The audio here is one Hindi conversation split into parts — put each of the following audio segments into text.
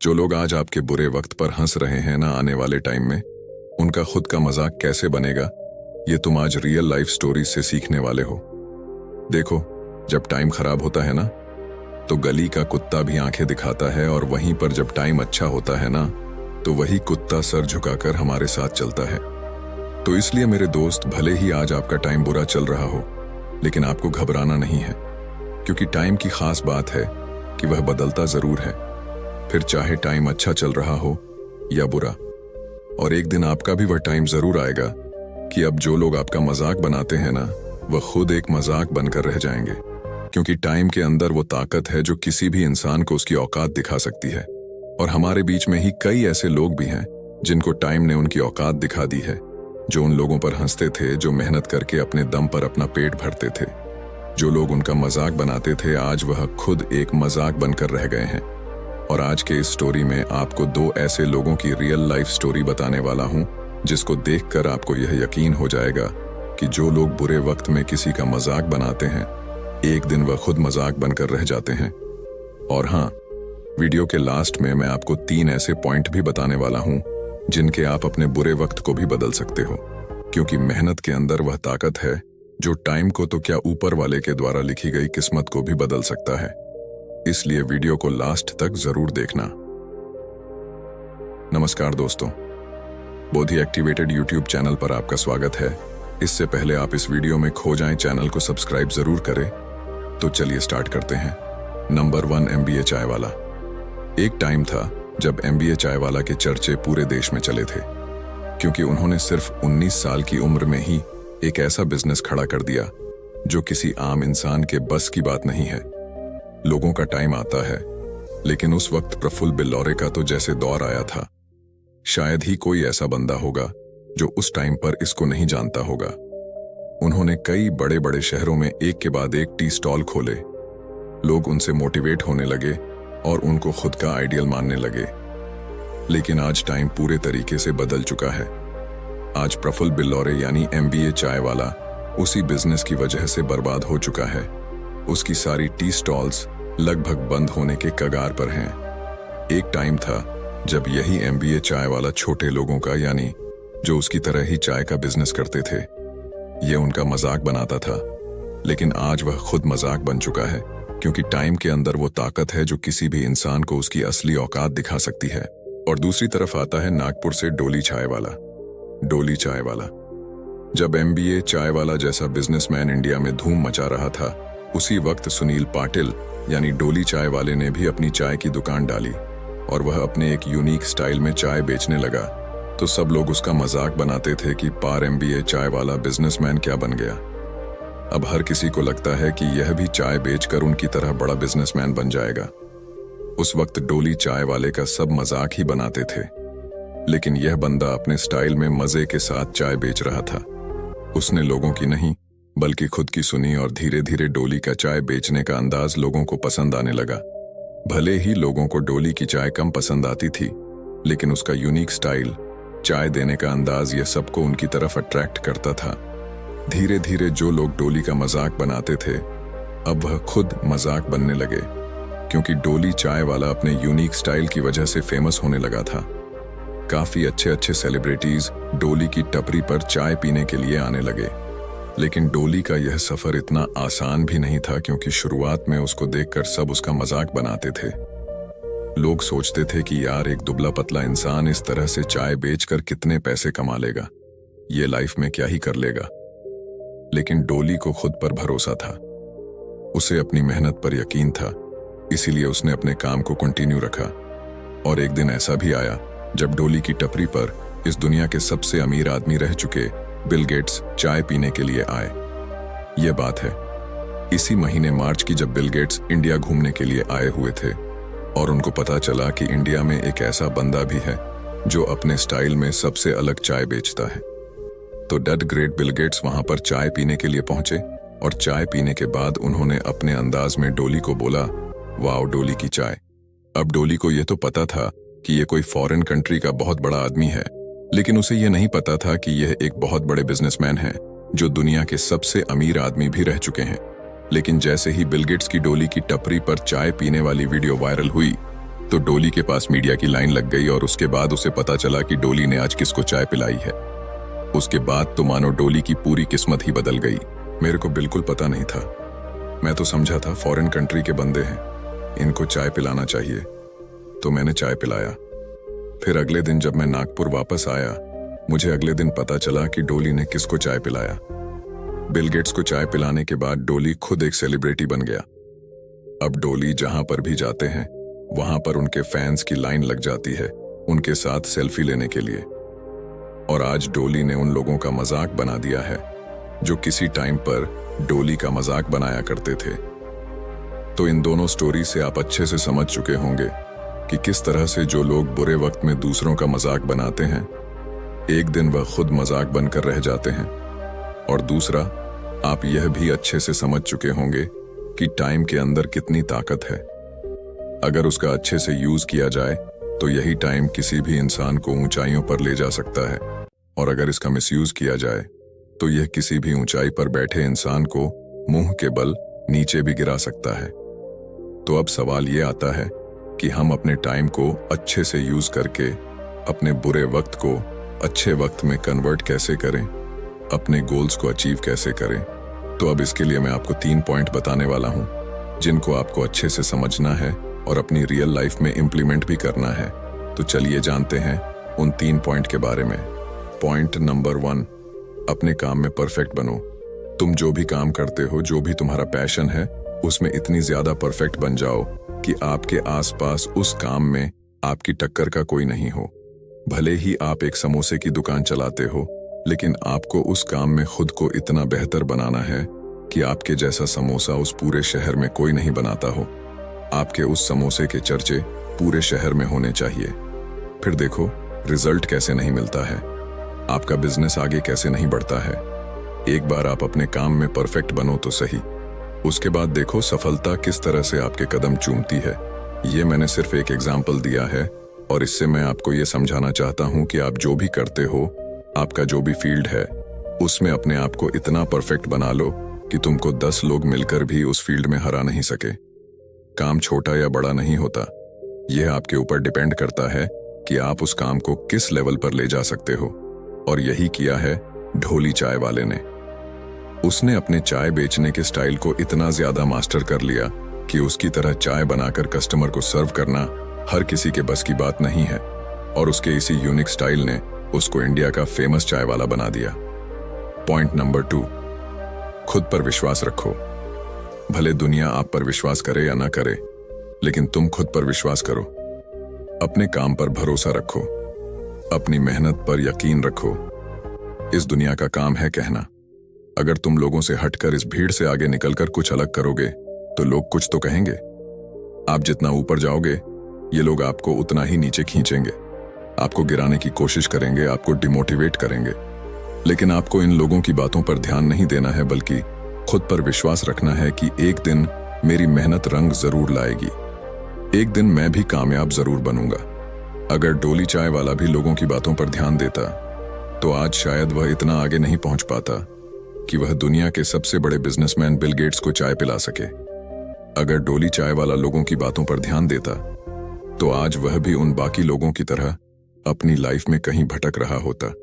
जो लोग आज आपके बुरे वक्त पर हंस रहे हैं ना आने वाले टाइम में, उनका खुद का मजाक कैसे बनेगा, ये तुम आज रियल लाइफ स्टोरीज से सीखने वाले हो। देखो, जब टाइम खराब होता है ना, तो गली का कुत्ता भी आंखें दिखाता है, और वहीं पर जब टाइम अच्छा होता है ना, तो वही कुत्ता सर झुकाकर हमारे साथ चलता है। तो इसलिए मेरे दोस्त, भले ही आज आपका टाइम बुरा चल रहा हो, लेकिन आपको घबराना नहीं है, क्योंकि टाइम की खास बात है कि वह बदलता जरूर है, फिर चाहे टाइम अच्छा चल रहा हो या बुरा। और एक दिन आपका भी वह टाइम जरूर आएगा कि अब जो लोग आपका मजाक बनाते हैं ना, वह खुद एक मजाक बनकर रह जाएंगे, क्योंकि टाइम के अंदर वो ताकत है जो किसी भी इंसान को उसकी औकात दिखा सकती है। और हमारे बीच में ही कई ऐसे लोग भी हैं जिनको टाइम ने उनकी औकात दिखा दी है, जो उन लोगों पर हंसते थे, जो मेहनत करके अपने दम पर अपना पेट भरते थे। जो लोग उनका मजाक बनाते थे, आज वह खुद एक मजाक बनकर रह गए हैं। और आज के इस स्टोरी में आपको दो ऐसे लोगों की रियल लाइफ स्टोरी बताने वाला हूं, जिसको देखकर आपको यह यकीन हो जाएगा कि जो लोग बुरे वक्त में किसी का मजाक बनाते हैं, एक दिन वह खुद मजाक बनकर रह जाते हैं। और हाँ, वीडियो के लास्ट में मैं आपको 3 ऐसे पॉइंट भी बताने वाला हूं जिनके आप अपने बुरे वक्त को भी बदल सकते हो, क्योंकि मेहनत के अंदर वह ताकत है जो टाइम को तो क्या, ऊपर वाले के द्वारा लिखी गई किस्मत को भी बदल सकता है। इसलिए वीडियो को लास्ट तक जरूर देखना। नमस्कार दोस्तों, बोधी एक्टिवेटेड यूट्यूब चैनल पर आपका स्वागत है। इससे पहले आप इस वीडियो में खो जाएं, चैनल को सब्सक्राइब जरूर करें। तो चलिए स्टार्ट करते हैं। नंबर 1, MBA चाय वाला। एक टाइम था जब MBA चाय वाला के चर्चे पूरे देश में चले थे, क्योंकि उन्होंने सिर्फ 19 साल की उम्र में ही एक ऐसा बिजनेस खड़ा कर दिया जो किसी आम इंसान के बस की बात नहीं है। लोगों का टाइम आता है, लेकिन उस वक्त प्रफुल्ल बिल्लौरे का तो जैसे दौर आया था। शायद ही कोई ऐसा बंदा होगा जो उस टाइम पर इसको नहीं जानता होगा। उन्होंने कई बड़े बड़े शहरों में एक के बाद एक टी स्टॉल खोले। लोग उनसे मोटिवेट होने लगे और उनको खुद का आइडियल मानने लगे। लेकिन आज टाइम पूरे तरीके से बदल चुका है। आज प्रफुल्ल बिल्लौरे यानी MBA चाय वाला उसी बिजनेस की वजह से बर्बाद हो चुका है। उसकी सारी टी स्टॉल्स लगभग बंद होने के कगार पर हैं। एक टाइम था जब यही MBA चाय वाला छोटे लोगों का, यानी जो उसकी तरह ही चाय का बिजनेस करते थे, ये उनका मजाक बनाता था। लेकिन आज वह खुद मजाक बन चुका है, क्योंकि टाइम के अंदर वो ताकत है जो किसी भी इंसान को उसकी असली औकात दिखा सकती है। और दूसरी तरफ आता है नागपुर से डोली चाय वाला। डोली चाय वाला। जब MBA चाय वाला जैसा बिजनेसमैन इंडिया में धूम मचा रहा था, उसी वक्त सुनील पाटिल यानी डोली चाय वाले ने भी अपनी चाय की दुकान डाली, और वह अपने एक यूनिक स्टाइल में चाय बेचने लगा। तो सब लोग उसका मजाक बनाते थे कि पार MBA चाय वाला बिजनेसमैन क्या बन गया। अब हर किसी को लगता है कि यह भी चाय बेचकर उनकी तरह बड़ा बिजनेसमैन बन जाएगा। उस वक्त डोली चाय वाले का सब मजाक ही बनाते थे, लेकिन यह बंदा अपने स्टाइल में मजे के साथ चाय बेच रहा था। उसने लोगों की नहीं, बल्कि खुद की सुनी, और धीरे धीरे डोली का चाय बेचने का अंदाज लोगों को पसंद आने लगा। भले ही लोगों को डोली की चाय कम पसंद आती थी, लेकिन उसका यूनिक स्टाइल, चाय देने का अंदाज, यह सबको उनकी तरफ अट्रैक्ट करता था। धीरे धीरे जो लोग डोली का मजाक बनाते थे, अब वह खुद मजाक बनने लगे, क्योंकि डोली चाय वाला अपने यूनिक स्टाइल की वजह से फेमस होने लगा था। काफी अच्छे अच्छे सेलिब्रिटीज डोली की टपरी पर चाय पीने के लिए आने लगे। लेकिन डोली का यह सफर इतना आसान भी नहीं था, क्योंकि शुरुआत में उसको देखकर सब उसका मजाक बनाते थे। लोग सोचते थे कि यार, एक दुबला पतला इंसान इस तरह से चाय बेचकर कितने पैसे कमा लेगा, ये लाइफ में क्या ही कर लेगा। लेकिन डोली को खुद पर भरोसा था, उसे अपनी मेहनत पर यकीन था, इसीलिए उसने अपने काम को कंटिन्यू रखा। और एक दिन ऐसा भी आया जब डोली की टपरी पर इस दुनिया के सबसे अमीर आदमी रह चुके बिल गेट्स चाय पीने के लिए आए। यह बात है इसी महीने मार्च की, जब बिल गेट्स इंडिया घूमने के लिए आए हुए थे, और उनको पता चला कि इंडिया में एक ऐसा बंदा भी है जो अपने स्टाइल में सबसे अलग चाय बेचता है। तो डेड ग्रेट बिल गेट्स वहां पर चाय पीने के लिए पहुंचे, और चाय पीने के बाद उन्होंने अपने अंदाज में डोली को बोला, वाओ डोली की चाय। अब डोली को यह तो पता था कि यह कोई फॉरेन कंट्री का बहुत बड़ा आदमी है, लेकिन उसे यह नहीं पता था कि यह एक बहुत बड़े बिजनेसमैन है जो दुनिया के सबसे अमीर आदमी भी रह चुके हैं। लेकिन जैसे ही बिल गेट्स की डोली की टपरी पर चाय पीने वाली वीडियो वायरल हुई, तो डोली के पास मीडिया की लाइन लग गई और उसके बाद उसे पता चला कि डोली ने आज किसको चाय पिलाई है। उसके बाद तो मानो डोली की पूरी किस्मत ही बदल गई। मेरे को बिल्कुल पता नहीं था। मैं तो समझा था फॉरेन कंट्री के बंदे हैं, इनको चाय पिलाना चाहिए, तो मैंने चाय पिलाया। फिर अगले दिन जब मैं नागपुर वापस आया, मुझे अगले दिन पता चला कि डोली ने किसको चाय पिलाया। बिल गेट्स को चाय पिलाने के बाद डोली खुद एक सेलिब्रिटी बन गया। अब डोली जहां पर भी जाते हैं वहां पर उनके फैंस की लाइन लग जाती है उनके साथ सेल्फी लेने के लिए। और आज डोली ने उन लोगों का मजाक बना दिया है जो किसी टाइम पर डोली का मजाक बनाया करते थे। तो इन दोनों स्टोरी से आप अच्छे से समझ चुके होंगे कि किस तरह से जो लोग बुरे वक्त में दूसरों का मजाक बनाते हैं, एक दिन वह खुद मजाक बनकर रह जाते हैं। और दूसरा, आप यह भी अच्छे से समझ चुके होंगे कि टाइम के अंदर कितनी ताकत है। अगर उसका अच्छे से यूज किया जाए तो यही टाइम किसी भी इंसान को ऊंचाइयों पर ले जा सकता है, और अगर इसका मिसयूज किया जाए तो यह किसी भी ऊंचाई पर बैठे इंसान को मुंह के बल नीचे भी गिरा सकता है। तो अब सवाल यह आता है कि हम अपने टाइम को अच्छे से यूज करके अपने बुरे वक्त को अच्छे वक्त में कन्वर्ट कैसे करें, अपने गोल्स को अचीव कैसे करें। तो अब इसके लिए मैं आपको 3 पॉइंट बताने वाला हूं जिनको आपको अच्छे से समझना है और अपनी रियल लाइफ में इंप्लीमेंट भी करना है। तो चलिए जानते हैं उन 3 पॉइंट के बारे में। पॉइंट नंबर 1, अपने काम में परफेक्ट बनो। तुम जो भी काम करते हो, जो भी तुम्हारा पैशन है, उसमें इतनी ज्यादा परफेक्ट बन जाओ कि आपके आसपास उस काम में आपकी टक्कर का कोई नहीं हो। भले ही आप एक समोसे की दुकान चलाते हो, लेकिन आपको उस काम में खुद को इतना बेहतर बनाना है कि आपके जैसा समोसा उस पूरे शहर में कोई नहीं बनाता हो। आपके उस समोसे के चर्चे पूरे शहर में होने चाहिए। फिर देखो रिजल्ट कैसे नहीं मिलता है, आपका बिजनेस आगे कैसे नहीं बढ़ता है। एक बार आप अपने काम में परफेक्ट बनो तो सही, उसके बाद देखो सफलता किस तरह से आपके कदम चूमती है। ये मैंने सिर्फ एक एग्जाम्पल दिया है और इससे मैं आपको ये समझाना चाहता हूँ कि आप जो भी करते हो, आपका जो भी फील्ड है, उसमें अपने आप को इतना परफेक्ट बना लो कि तुमको 10 लोग मिलकर भी उस फील्ड में हरा नहीं सके। काम छोटा या बड़ा नहीं होता, यह आपके ऊपर डिपेंड करता है कि आप उस काम को किस लेवल पर ले जा सकते हो। और यही किया है ढोली चाय वाले ने। उसने अपने चाय बेचने के स्टाइल को इतना ज्यादा मास्टर कर लिया कि उसकी तरह चाय बनाकर कस्टमर को सर्व करना हर किसी के बस की बात नहीं है। और उसके इसी यूनिक स्टाइल ने उसको इंडिया का फेमस चाय वाला बना दिया। पॉइंट नंबर 2, खुद पर विश्वास रखो। भले दुनिया आप पर विश्वास करे या ना करे, लेकिन तुम खुद पर विश्वास करो। अपने काम पर भरोसा रखो, अपनी मेहनत पर यकीन रखो। इस दुनिया का काम है कहना। अगर तुम लोगों से हटकर इस भीड़ से आगे निकलकर कुछ अलग करोगे तो लोग कुछ तो कहेंगे। आप जितना ऊपर जाओगे, ये लोग आपको उतना ही नीचे खींचेंगे, आपको गिराने की कोशिश करेंगे, आपको डिमोटिवेट करेंगे। लेकिन आपको इन लोगों की बातों पर ध्यान नहीं देना है, बल्कि खुद पर विश्वास रखना है कि एक दिन मेरी मेहनत रंग जरूर लाएगी, एक दिन मैं भी कामयाब जरूर बनूंगा। अगर डोली चाय वाला भी लोगों की बातों पर ध्यान देता तो आज शायद वह इतना आगे नहीं पहुंच पाता कि वह दुनिया के सबसे बड़े बिजनेसमैन बिल गेट्स को चाय पिला सके। अगर डोली चाय वाला लोगों की बातों पर ध्यान देता तो आज वह भी उन बाकी लोगों की तरह अपनी लाइफ में कहीं भटक रहा होता।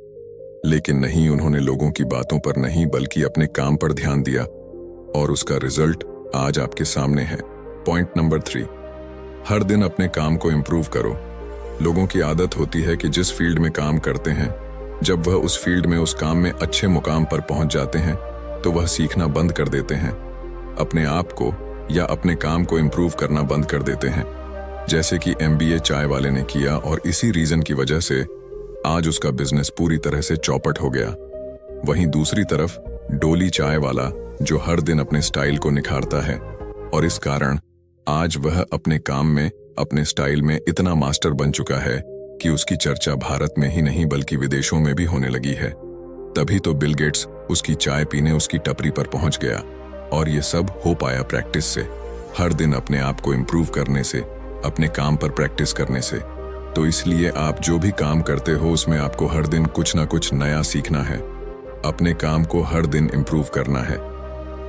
लेकिन नहीं, उन्होंने लोगों की बातों पर नहीं बल्कि अपने काम पर ध्यान दिया और उसका रिजल्ट आज आपके सामने है। पॉइंट नंबर 3, हर दिन अपने काम को इंप्रूव करो। लोगों की आदत होती है कि जिस फील्ड में काम करते हैं, जब वह उस फील्ड में उस काम में अच्छे मुकाम पर पहुंच जाते हैं तो वह सीखना बंद कर देते हैं, अपने आप को या अपने काम को इंप्रूव करना बंद कर देते हैं, जैसे कि MBA चाय वाले ने किया। और इसी रीजन की वजह से आज उसका बिजनेस पूरी तरह से चौपट हो गया। वहीं दूसरी तरफ डोली चाय वाला जो हर दिन अपने स्टाइल को निखारता है और इस कारण आज वह अपने काम में, अपने स्टाइल में इतना मास्टर बन चुका है कि उसकी चर्चा भारत में ही नहीं बल्कि विदेशों में भी होने लगी है। तभी तो बिल गेट्स उसकी चाय पीने उसकी टपरी पर पहुंच गया। और ये सब हो पाया प्रैक्टिस से, हर दिन अपने आप को इम्प्रूव करने से, अपने काम पर प्रैक्टिस करने से। तो इसलिए आप जो भी काम करते हो उसमें आपको हर दिन कुछ ना कुछ नया सीखना है, अपने काम को हर दिन इम्प्रूव करना है।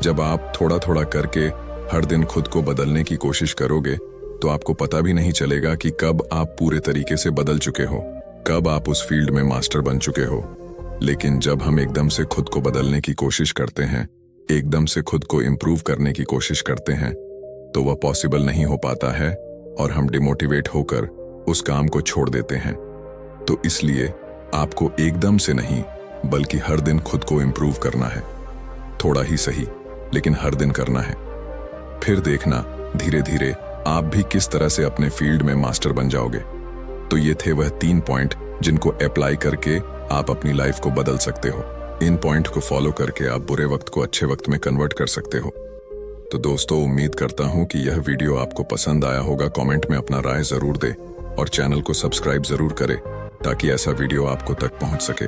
जब आप थोड़ा थोड़ा करके हर दिन खुद को बदलने की कोशिश करोगे तो आपको पता भी नहीं चलेगा कि कब आप पूरे तरीके से बदल चुके हो, कब आप उस फील्ड में मास्टर बन चुके हो। लेकिन जब हम एकदम से खुद को बदलने की कोशिश करते हैं, एकदम से खुद को इम्प्रूव करने की कोशिश करते हैं, तो वह पॉसिबल नहीं हो पाता है और हम डिमोटिवेट होकर उस काम को छोड़ देते हैं। तो इसलिए आपको एकदम से नहीं, बल्कि हर दिन खुद को इम्प्रूव करना है। थोड़ा ही सही, लेकिन हर दिन करना है। फिर देखना धीरे धीरे आप भी किस तरह से अपने फील्ड में मास्टर बन जाओगे। तो ये थे वह 3 पॉइंट जिनको अप्लाई करके आप अपनी लाइफ को बदल सकते हो। इन पॉइंट को फॉलो करके आप बुरे वक्त को अच्छे वक्त में कन्वर्ट कर सकते हो। तो दोस्तों, उम्मीद करता हूं कि यह वीडियो आपको पसंद आया होगा। कमेंट में अपना राय जरूर दे और चैनल को सब्सक्राइब जरूर करें ताकि ऐसा वीडियो आपको तक पहुंच सके।